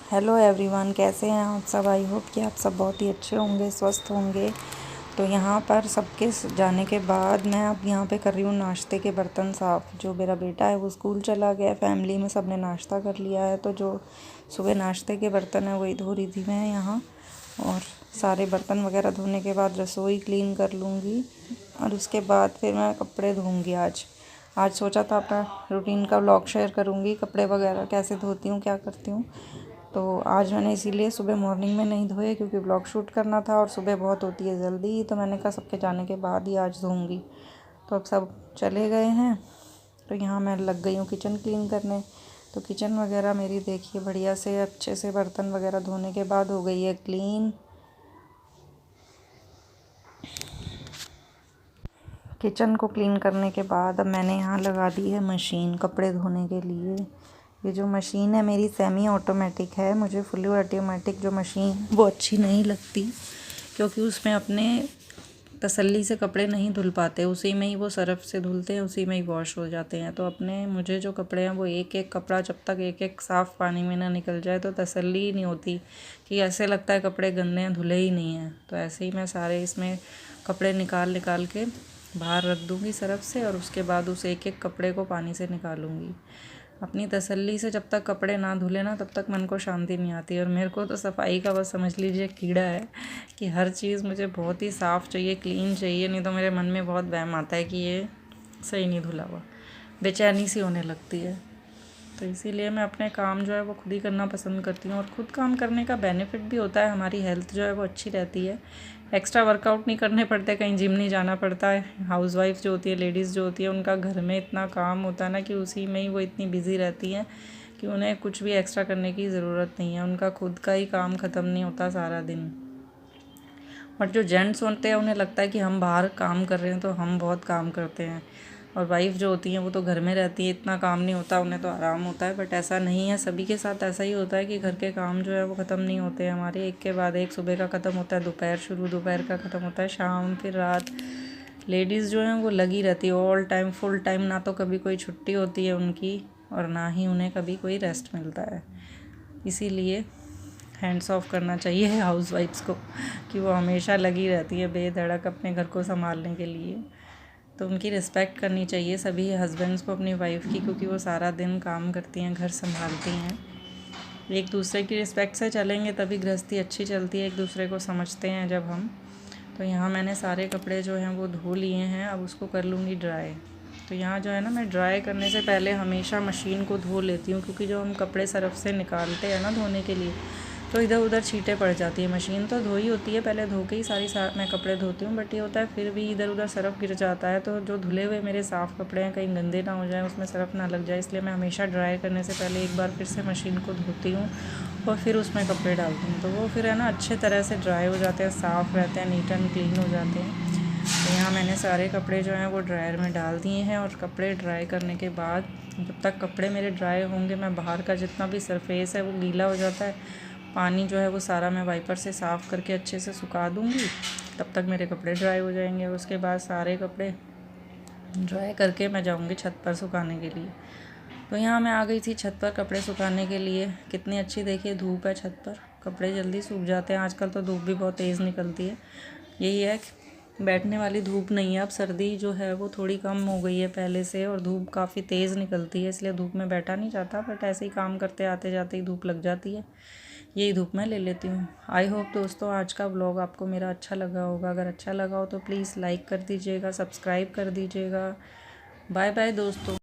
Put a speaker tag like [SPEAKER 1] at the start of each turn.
[SPEAKER 1] Hello everyone, कैसे हैं आप सब। आई होप कि आप सब बहुत ही अच्छे होंगे, स्वस्थ होंगे। तो यहाँ पर सबके जाने के बाद मैं अब यहाँ पे कर रही हूँ नाश्ते के बर्तन साफ़। जो मेरा बेटा है वो स्कूल चला गया, फैमिली में सब ने नाश्ता कर लिया है, तो जो सुबह नाश्ते के बर्तन है वही धो रही थी मैं यहाँ। और सारे बर्तन वगैरह धोने के बाद रसोई क्लीन कर लूँगी और उसके बाद फिर मैं कपड़े धोऊँगी। आज सोचा था अपना रूटीन का व्लॉग शेयर करूँगी, कपड़े वगैरह कैसे धोती हूँ, क्या करती हूँ। तो आज मैंने इसीलिए सुबह मॉर्निंग में नहीं धोए, क्योंकि ब्लॉग शूट करना था और सुबह बहुत होती है जल्दी, तो मैंने कहा सबके जाने के बाद ही आज धोऊंगी। तो अब सब चले गए हैं, तो यहाँ मैं लग गई हूँ किचन क्लीन करने। तो किचन वगैरह मेरी देखिए बढ़िया से अच्छे से बर्तन वगैरह धोने के बाद हो गई है क्लीन। किचन को क्लीन करने के बाद अब मैंने यहाँ लगा दी है मशीन कपड़े धोने के लिए। ये जो मशीन है मेरी सेमी ऑटोमेटिक है, मुझे फुली ऑटोमेटिक जो मशीन वो अच्छी नहीं लगती, क्योंकि उसमें अपने तसल्ली से कपड़े नहीं धुल पाते। उसी में ही वो सर्फ़ से धुलते हैं, उसी में ही वॉश हो जाते हैं। तो अपने मुझे जो कपड़े हैं वो एक एक कपड़ा जब तक एक एक साफ़ पानी में ना निकल जाए तो तसल्ली ही नहीं होती, कि ऐसे लगता है कपड़े गंदे हैं, धुले ही नहीं हैं। तो ऐसे ही मैं सारे इसमें कपड़े निकाल के बाहर रख दूँगी सर्फ़ से, और उसके बाद उस एक एक कपड़े को पानी से निकालूँगी। अपनी तसल्ली से जब तक कपड़े ना धुले ना, तब तक मन को शांति नहीं आती। और मेरे को तो सफाई का बस समझ लीजिए कीड़ा है, कि हर चीज़ मुझे बहुत ही साफ़ चाहिए, क्लीन चाहिए, नहीं तो मेरे मन में बहुत वहम आता है कि ये सही नहीं धुला हुआ, बेचैनी सी होने लगती है। तो इसीलिए मैं अपने काम जो है वो खुद ही करना पसंद करती हूँ। और ख़ुद काम करने का बेनिफिट भी होता है, हमारी हेल्थ जो है वो अच्छी रहती है। एक्स्ट्रा वर्कआउट नहीं करने पड़ते, कहीं जिम नहीं जाना पड़ता है। हाउसवाइफ जो होती है, लेडीज़ जो होती है, उनका घर में इतना काम होता है ना, कि उसी में ही वो इतनी बिज़ी रहती हैं कि उन्हें कुछ भी एक्स्ट्रा करने की ज़रूरत नहीं है। उनका खुद का ही काम ख़त्म नहीं होता सारा दिन। बट जो जेंट्स होते हैं उन्हें लगता है कि हम बाहर काम कर रहे हैं तो हम बहुत काम करते हैं, और वाइफ़ जो होती हैं वो तो घर में रहती है, इतना काम नहीं होता, उन्हें तो आराम होता है। बट ऐसा नहीं है, सभी के साथ ऐसा ही होता है कि घर के काम जो है वो ख़त्म नहीं होते हैं हमारे, एक के बाद एक। सुबह का ख़त्म होता है, दोपहर शुरू, दोपहर का ख़त्म होता है शाम, फिर रात। लेडीज़ जो हैं वो लगी रहती है ऑल टाइम, फुल टाइम। ना तो कभी कोई छुट्टी होती है उनकी, और ना ही उन्हें कभी कोई रेस्ट मिलता है। इसीलिए हैंड्स ऑफ करना चाहिए हाउस वाइफ्स को, कि वो हमेशा लगी रहती है बेधड़क अपने घर को संभालने के लिए। तो उनकी रिस्पेक्ट करनी चाहिए सभी हस्बैंड्स को अपनी वाइफ की, क्योंकि वो सारा दिन काम करती हैं, घर संभालती हैं। एक दूसरे की रिस्पेक्ट से चलेंगे तभी गृहस्थी अच्छी चलती है, एक दूसरे को समझते हैं जब हम। तो यहाँ मैंने सारे कपड़े जो हैं वो धो लिए हैं, अब उसको कर लूँगी ड्राई। तो यहाँ जो है ना, मैं ड्राई करने से पहले हमेशा मशीन को धो लेती हूँ, क्योंकि जो हम कपड़े सर्फ़ से निकालते हैं ना धोने के लिए, तो इधर उधर छींटे पड़ जाती है। मशीन तो धोई होती है, पहले धो के ही मैं कपड़े धोती हूँ, बट ये होता है फिर भी इधर उधर सर्फ़ गिर जाता है। तो जो धुले हुए मेरे साफ़ कपड़े हैं कहीं गंदे ना हो जाए, उसमें सर्फ़ ना लग जाए, इसलिए मैं हमेशा ड्राई करने से पहले एक बार फिर से मशीन को धोती हूँ और फिर उसमें कपड़े डालती हूँ। तो वो फिर है ना अच्छे तरह से ड्राई हो जाते हैं, साफ़ रहते हैं, नीट एंड क्लीन हो जाते हैं। तो यहाँ मैंने सारे कपड़े जो हैं वो ड्रायर में डाल दिए हैं, और कपड़े ड्राई करने के बाद जब तक कपड़े मेरे ड्राई होंगे, मैं बाहर का जितना भी सरफेस है वो गीला हो जाता है, पानी जो है वो सारा मैं वाइपर से साफ़ करके अच्छे से सुखा दूँगी, तब तक मेरे कपड़े ड्राई हो जाएंगे। उसके बाद सारे कपड़े ड्राई करके मैं जाऊँगी छत पर सुखाने के लिए। तो यहाँ मैं आ गई थी छत पर कपड़े सुखाने के लिए। कितनी अच्छी देखिए धूप है छत पर, कपड़े जल्दी सूख जाते हैं। आजकल तो धूप भी बहुत तेज़ निकलती है। यही है कि बैठने वाली धूप नहीं है, अब सर्दी जो है वो थोड़ी कम हो गई है पहले से, और धूप काफ़ी तेज़ निकलती है, इसलिए धूप में बैठा नहीं जाता। बट ऐसे ही काम करते आते जाते ही धूप लग जाती है, यही धूप मैं ले लेती हूँ। आई होप दोस्तों आज का व्लॉग आपको मेरा अच्छा लगा होगा। अगर अच्छा लगा हो तो प्लीज़ लाइक कर दीजिएगा, सब्सक्राइब कर दीजिएगा। बाय बाय दोस्तों।